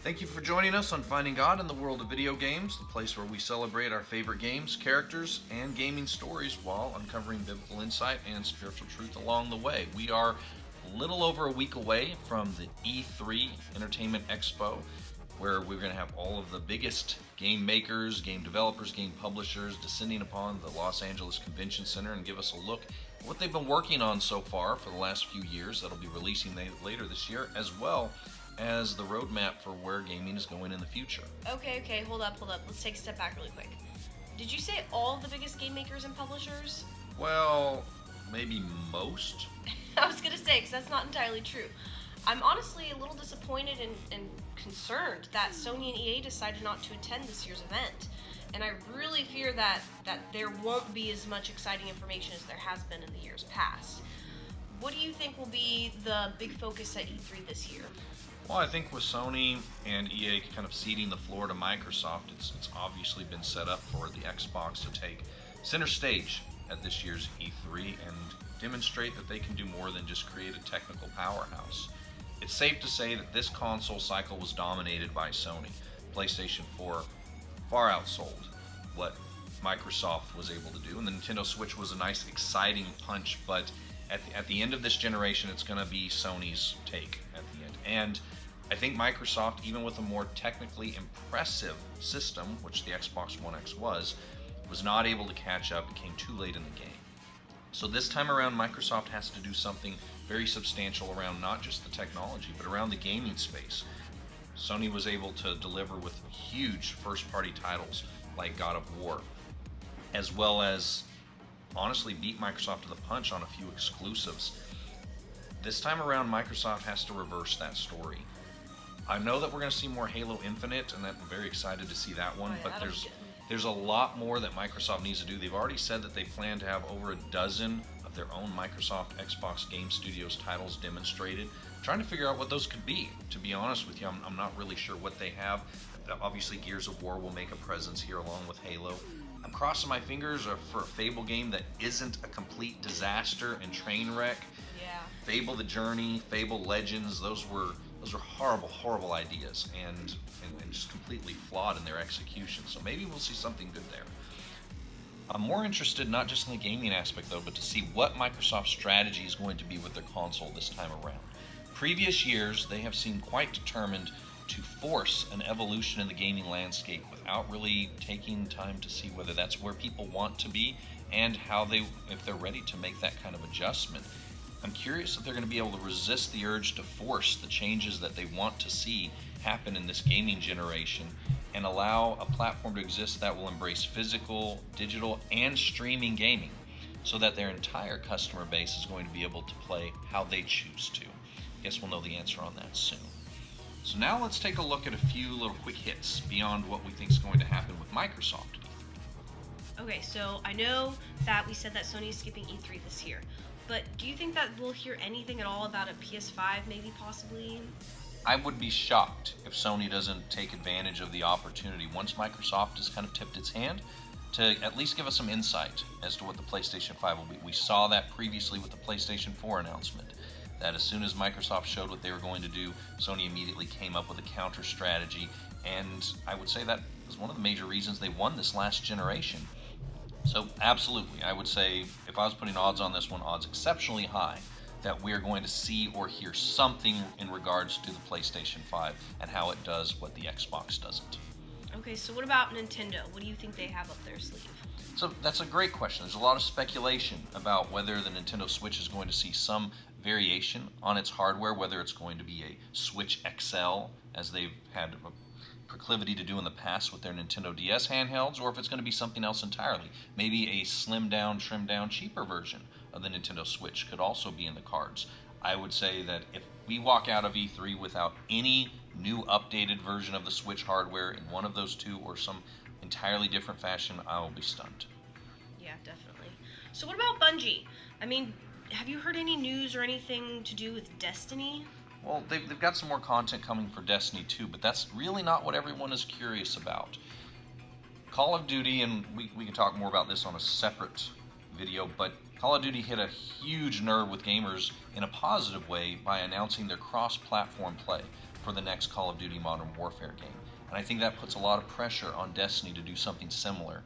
Thank you for joining us on Finding God in the World of Video Games, the place where we celebrate our favorite games, characters, and gaming stories while uncovering biblical insight and spiritual truth along the way. We are a little over a week away from the E3 Entertainment Expo, where we're going to have all of the biggest game makers, game developers, game publishers descending upon the Los Angeles Convention Center and give us a look at what they've been working on so far for the last few years. That'll be releasing later this year, as well as the roadmap for where gaming is going in the future. Okay, hold up. Let's take a step back really quick. Did you say all the biggest game makers and publishers? Well, maybe most. I was gonna say, because that's not entirely true. I'm honestly a little disappointed and concerned that Sony and EA decided not to attend this year's event. And I really fear that there won't be as much exciting information as there has been in the years past. What do you think will be the big focus at E3 this year? Well, I think with Sony and EA kind of ceding the floor to Microsoft, it's obviously been set up for the Xbox to take center stage at this year's E3 and demonstrate that they can do more than just create a technical powerhouse. It's safe to say that this console cycle was dominated by Sony. PlayStation 4 far outsold what Microsoft was able to do, and the Nintendo Switch was a nice, exciting punch, but at the end of this generation, it's going to be Sony's take at the end. And I think Microsoft, even with a more technically impressive system, which the Xbox One X was not able to catch up. It came too late in the game. So this time around, Microsoft has to do something very substantial around not just the technology, but around the gaming space. Sony was able to deliver with huge first-party titles like God of War, as well as honestly beat Microsoft to the punch on a few exclusives. This time around, Microsoft has to reverse that story. I know that we're going to see more Halo Infinite, and I'm very excited to see that one, but there's a lot more that Microsoft needs to do. They've already said that they plan to have over a dozen of their own Microsoft Xbox Game Studios titles demonstrated. I'm trying to figure out what those could be. To be honest with you, I'm not really sure what they have. Obviously, Gears of War will make a presence here along with Halo. I'm crossing my fingers for a Fable game that isn't a complete disaster and train wreck. Yeah. Fable the Journey, Fable Legends, those were horrible ideas and just completely flawed in their execution. So maybe we'll see something good there. I'm more interested not just in the gaming aspect though, but to see what Microsoft's strategy is going to be with their console this time around. Previous years, they have seemed quite determined to force an evolution in the gaming landscape without really taking time to see whether that's where people want to be and if they're ready to make that kind of adjustment. I'm curious if they're going to be able to resist the urge to force the changes that they want to see happen in this gaming generation and allow a platform to exist that will embrace physical, digital, and streaming gaming so that their entire customer base is going to be able to play how they choose to. I guess we'll know the answer on that soon. So now let's take a look at a few little quick hits beyond what we think is going to happen with Microsoft. Okay, so I know that we said that Sony is skipping E3 this year, but do you think that we'll hear anything at all about a PS5, maybe, possibly? I would be shocked if Sony doesn't take advantage of the opportunity once Microsoft has kind of tipped its hand to at least give us some insight as to what the PlayStation 5 will be. We saw that previously with the PlayStation 4 announcement, that as soon as Microsoft showed what they were going to do, Sony immediately came up with a counter strategy, and I would say that was one of the major reasons they won this last generation. So absolutely, I would say if I was putting odds on this one, odds exceptionally high that we're going to see or hear something in regards to the PlayStation 5 and how it does what the Xbox doesn't. Okay, so what about Nintendo? What do you think they have up their sleeve? So that's a great question. There's a lot of speculation about whether the Nintendo Switch is going to see some variation on its hardware, whether it's going to be a Switch XL, as they've had a proclivity to do in the past with their Nintendo DS handhelds, or if it's going to be something else entirely. Maybe a slimmed down, trimmed down, cheaper version of the Nintendo Switch could also be in the cards. I would say that if we walk out of E3 without any new updated version of the Switch hardware in one of those two or some entirely different fashion, I will be stunned. Yeah, definitely. So what about Bungie? I mean, have you heard any news or anything to do with Destiny? Well, they've got some more content coming for Destiny 2, but that's really not what everyone is curious about. Call of Duty, and we can talk more about this on a separate video, but Call of Duty hit a huge nerve with gamers in a positive way by announcing their cross-platform play. for the next Call of Duty Modern Warfare game. And I think that puts a lot of pressure on Destiny to do something similar.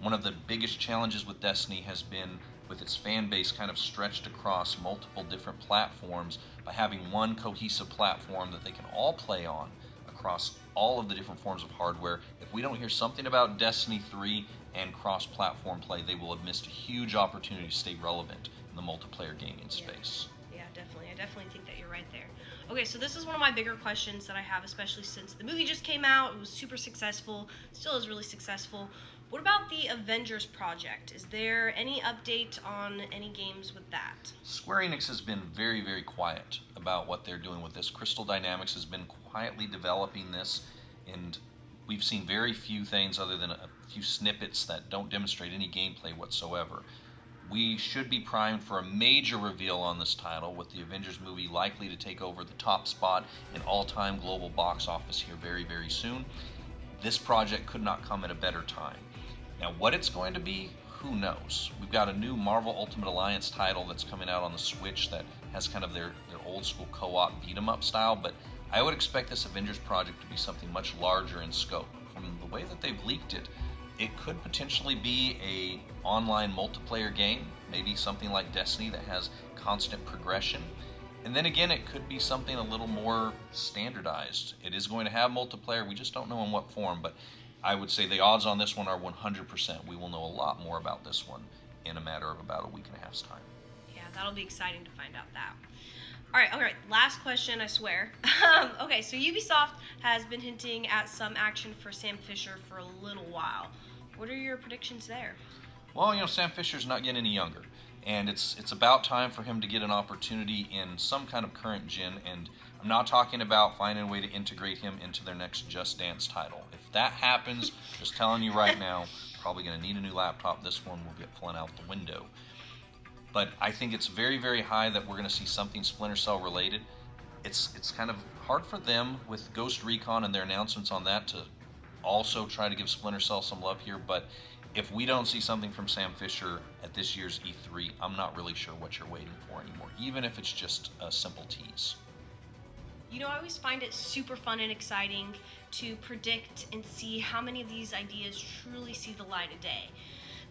One of the biggest challenges with Destiny has been with its fan base kind of stretched across multiple different platforms by having one cohesive platform that they can all play on across all of the different forms of hardware. If we don't hear something about Destiny 3 and cross-platform play, they will have missed a huge opportunity to stay relevant in the multiplayer gaming space. Yeah, definitely. I definitely think that you're right there. Okay, so this is one of my bigger questions that I have, especially since the movie just came out. It was super successful, still is really successful. What about the Avengers project? Is there any update on any games with that? Square Enix has been very, very quiet about what they're doing with this. Crystal Dynamics has been quietly developing this, and we've seen very few things other than a few snippets that don't demonstrate any gameplay whatsoever. We should be primed for a major reveal on this title, with the Avengers movie likely to take over the top spot in all-time global box office here very, very soon. This project could not come at a better time. Now, what it's going to be, who knows? We've got a new Marvel Ultimate Alliance title that's coming out on the Switch that has kind of their old school co-op beat-em-up style, but I would expect this Avengers project to be something much larger in scope. From the way that they've leaked it, it could potentially be a online multiplayer game, maybe something like Destiny that has constant progression. And then again, it could be something a little more standardized. It is going to have multiplayer, we just don't know in what form, but I would say the odds on this one are 100%. We will know a lot more about this one in a matter of about a week and a half's time. Yeah, that'll be exciting to find out that. All right, last question, I swear. Okay, so Ubisoft has been hinting at some action for Sam Fisher for a little while. What are your predictions there? Well, Sam Fisher's not getting any younger, and it's about time for him to get an opportunity in some kind of current gen, and I'm not talking about finding a way to integrate him into their next Just Dance title. If that happens, just telling you right now, probably going to need a new laptop. This one will get flown out the window. But I think it's very, very high that we're going to see something Splinter Cell related. It's kind of hard for them with Ghost Recon and their announcements on that to also try to give Splinter Cell some love here, but if we don't see something from Sam Fisher at this year's E3, I'm not really sure what you're waiting for anymore, even if it's just a simple tease. I always find it super fun and exciting to predict and see how many of these ideas truly see the light of day.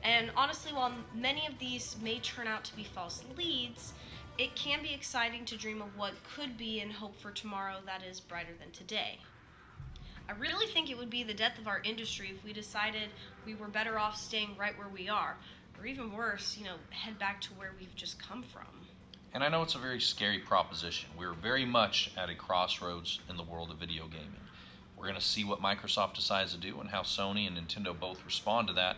And honestly, while many of these may turn out to be false leads, it can be exciting to dream of what could be and hope for tomorrow that is brighter than today. I really think it would be the death of our industry if we decided we were better off staying right where we are, or even worse, head back to where we've just come from. And I know it's a very scary proposition. We're very much at a crossroads in the world of video gaming. We're going to see what Microsoft decides to do and how Sony and Nintendo both respond to that.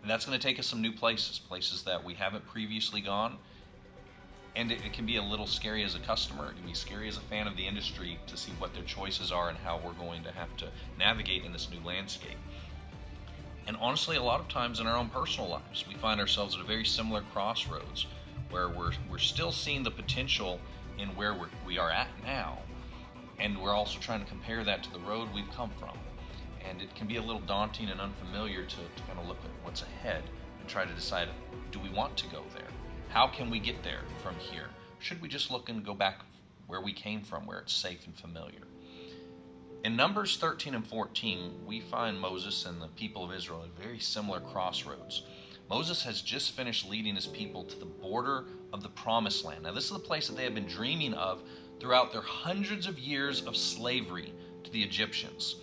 And that's going to take us some new places that we haven't previously gone. And it can be a little scary as a customer. It can be scary as a fan of the industry to see what their choices are and how we're going to have to navigate in this new landscape. And honestly, a lot of times in our own personal lives, we find ourselves at a very similar crossroads where we're still seeing the potential in where we are at now. And we're also trying to compare that to the road we've come from. And it can be a little daunting and unfamiliar to kind of look at what's ahead and try to decide, do we want to go there? How can we get there from here? Should we just look and go back where we came from, where it's safe and familiar? In Numbers 13 and 14, we find Moses and the people of Israel at very similar crossroads. Moses has just finished leading his people to the border of the Promised Land. Now, this is the place that they have been dreaming of throughout their hundreds of years of slavery to the Egyptians.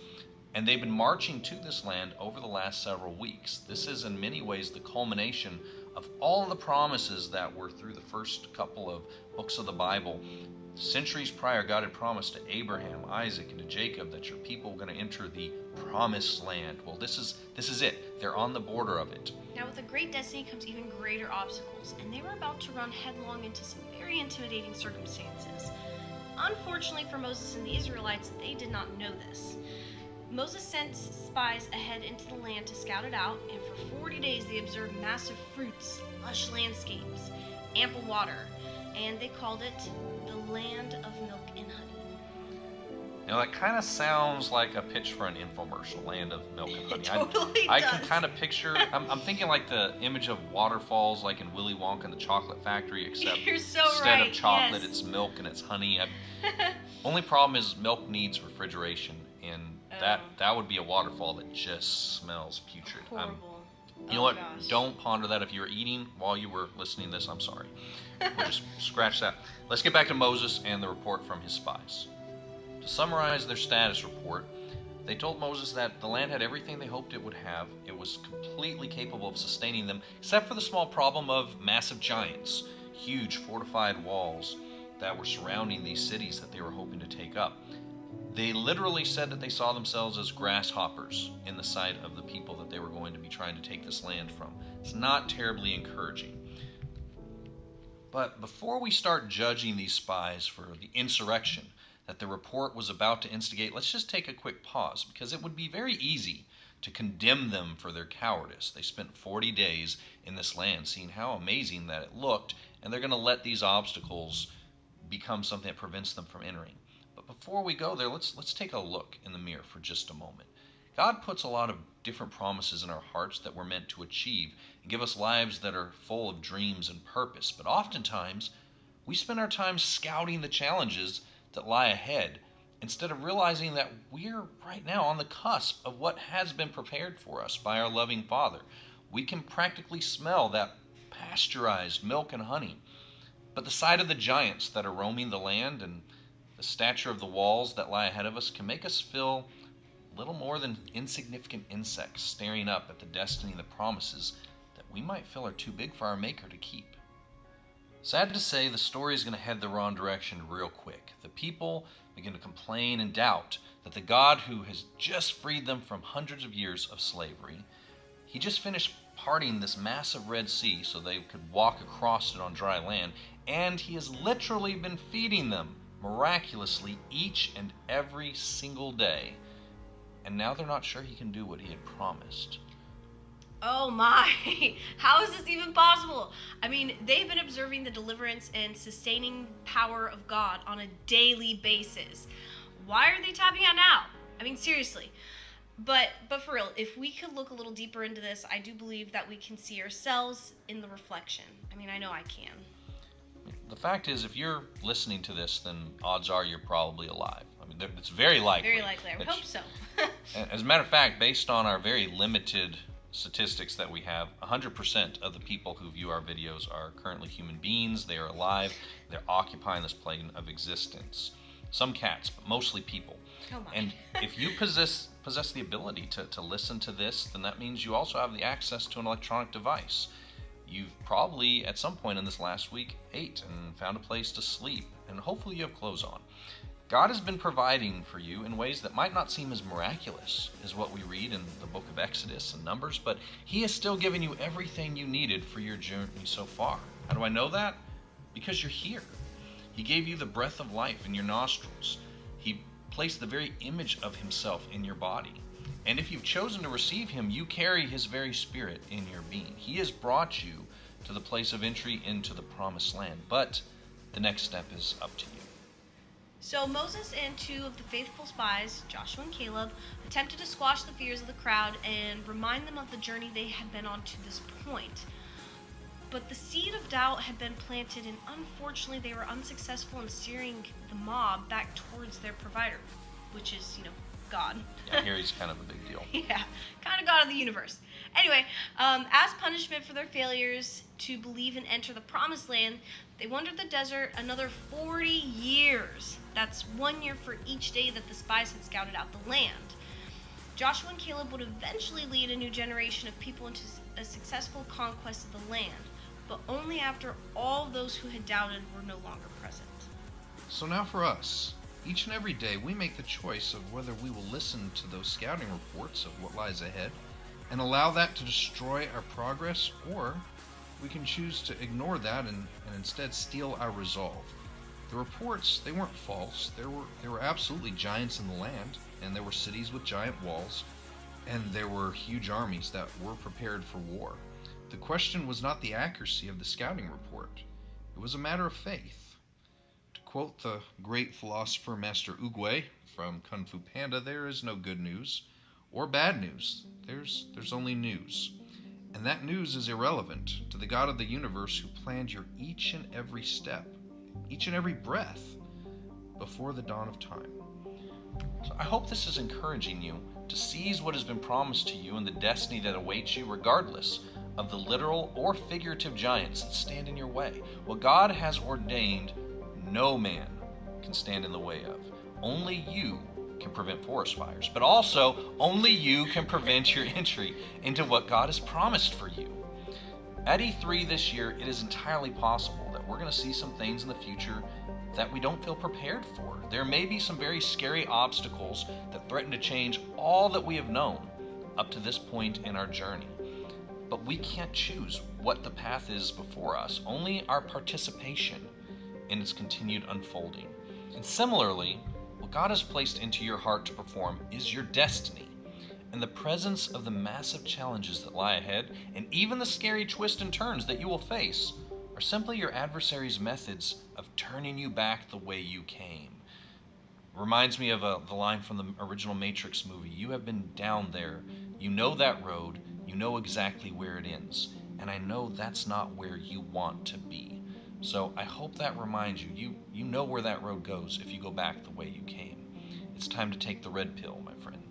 And they've been marching to this land over the last several weeks. This is in many ways the culmination of all of the promises that were through the first couple of books of the Bible. Centuries prior, God had promised to Abraham, Isaac, and to Jacob that your people were going to enter the Promised Land. Well, this is it. They're on the border of it. Now, with a great destiny comes even greater obstacles, and they were about to run headlong into some very intimidating circumstances. Unfortunately for Moses and the Israelites, they did not know this. Moses sent spies ahead into the land to scout it out, and for 40 days they observed massive fruits, lush landscapes, ample water, and they called it the land of milk and honey. That kind of sounds like a pitch for an infomercial, Land of Milk and Honey. It totally I does. can kind of picture, I'm thinking like the image of waterfalls like in Willy Wonka and the Chocolate Factory, except You're so instead right, of chocolate, yes. it's milk and it's honey. Only problem is milk needs refrigeration, and that would be a waterfall that just smells putrid. Horrible. You know what? Gosh. Don't ponder that. If you were eating while you were listening to this, I'm sorry. We'll just scratch that. Let's get back to Moses and the report from his spies. To summarize their status report, they told Moses that the land had everything they hoped it would have. It was completely capable of sustaining them, except for the small problem of massive giants, huge fortified walls that were surrounding these cities that they were hoping to take up. They literally said that they saw themselves as grasshoppers in the sight of the people that they were going to be trying to take this land from. It's not terribly encouraging. But before we start judging these spies for the insurrection that the report was about to instigate, let's just take a quick pause, because it would be very easy to condemn them for their cowardice. They spent 40 days in this land seeing how amazing that it looked, and they're going to let these obstacles become something that prevents them from entering. But before we go there, let's take a look in the mirror for just a moment. God puts a lot of different promises in our hearts that we're meant to achieve and give us lives that are full of dreams and purpose. But oftentimes, we spend our time scouting the challenges that lie ahead instead of realizing that we're right now on the cusp of what has been prepared for us by our loving Father. We can practically smell that pasteurized milk and honey. But the sight of the giants that are roaming the land and the stature of the walls that lie ahead of us can make us feel little more than insignificant insects staring up at the destiny and the promises that we might feel are too big for our Maker to keep. Sad to say, the story is going to head the wrong direction real quick. The people begin to complain and doubt that the God who has just freed them from hundreds of years of slavery, he just finished parting this massive Red Sea so they could walk across it on dry land, and he has literally been feeding them miraculously each and every single day. And now they're not sure he can do what he had promised. Oh my, how is this even possible? I mean, they've been observing the deliverance and sustaining power of God on a daily basis. Why are they tapping out now? I mean, seriously. But for real, if we could look a little deeper into this, I do believe that we can see ourselves in the reflection. I mean, I know I can. The fact is, if you're listening to this, then odds are you're probably alive. I mean, it's very likely. Very likely. I would hope so. As a matter of fact, based on our very limited statistics that we have, 100% of the people who view our videos are currently human beings. They are alive. They're occupying this plane of existence. Some cats, but mostly people. Oh my. And if you possess the ability to listen to this, then that means you also have the access to an electronic device. You've probably, at some point in this last week, ate and found a place to sleep, and hopefully you have clothes on. God has been providing for you in ways that might not seem as miraculous as what we read in the book of Exodus and Numbers, but he has still given you everything you needed for your journey so far. How do I know that? Because you're here. He gave you the breath of life in your nostrils. He placed the very image of himself in your body. And if you've chosen to receive him, you carry his very spirit in your being. He has brought you to the place of entry into the promised land. But the next step is up to you. So Moses and two of the faithful spies, Joshua and Caleb, attempted to squash the fears of the crowd and remind them of the journey they had been on to this point. But the seed of doubt had been planted, and unfortunately they were unsuccessful in steering the mob back towards their provider, which is, God. Yeah, here he's kind of a big deal. Yeah, kind of God of the universe. Anyway, as punishment for their failures to believe and enter the promised land, they wandered the desert another 40 years. That's 1 year for each day that the spies had scouted out the land. Joshua and Caleb would eventually lead a new generation of people into a successful conquest of the land, but only after all those who had doubted were no longer present. So now for us. Each and every day we make the choice of whether we will listen to those scouting reports of what lies ahead and allow that to destroy our progress, or we can choose to ignore that and instead steal our resolve. The reports, they weren't false. There were absolutely giants in the land, and there were cities with giant walls, and there were huge armies that were prepared for war. The question was not the accuracy of the scouting report. It was a matter of faith. To quote the great philosopher Master Oogway, from Kung Fu Panda, there is no good news or bad news. There's only news. And that news is irrelevant to the God of the universe who planned your each and every step, each and every breath before the dawn of time. So I hope this is encouraging you to seize what has been promised to you and the destiny that awaits you, regardless of the literal or figurative giants that stand in your way. What God has ordained, no man can stand in the way of. Only you can prevent forest fires, but also only you can prevent your entry into what God has promised for you. At E3 this year, it is entirely possible that we're going to see some things in the future that we don't feel prepared for. There may be some very scary obstacles that threaten to change all that we have known up to this point in our journey. But we can't choose what the path is before us, only our participation in its continued unfolding. And similarly, what God has placed into your heart to perform is your destiny. In the presence of the massive challenges that lie ahead, and even the scary twists and turns that you will face, are simply your adversary's methods of turning you back the way you came. Reminds me of the line from the original Matrix movie. You have been down there. You know that road. You know exactly where it ends. And I know that's not where you want to be. So I hope that reminds you. You know where that road goes if you go back the way you came. It's time to take the red pill, my friend.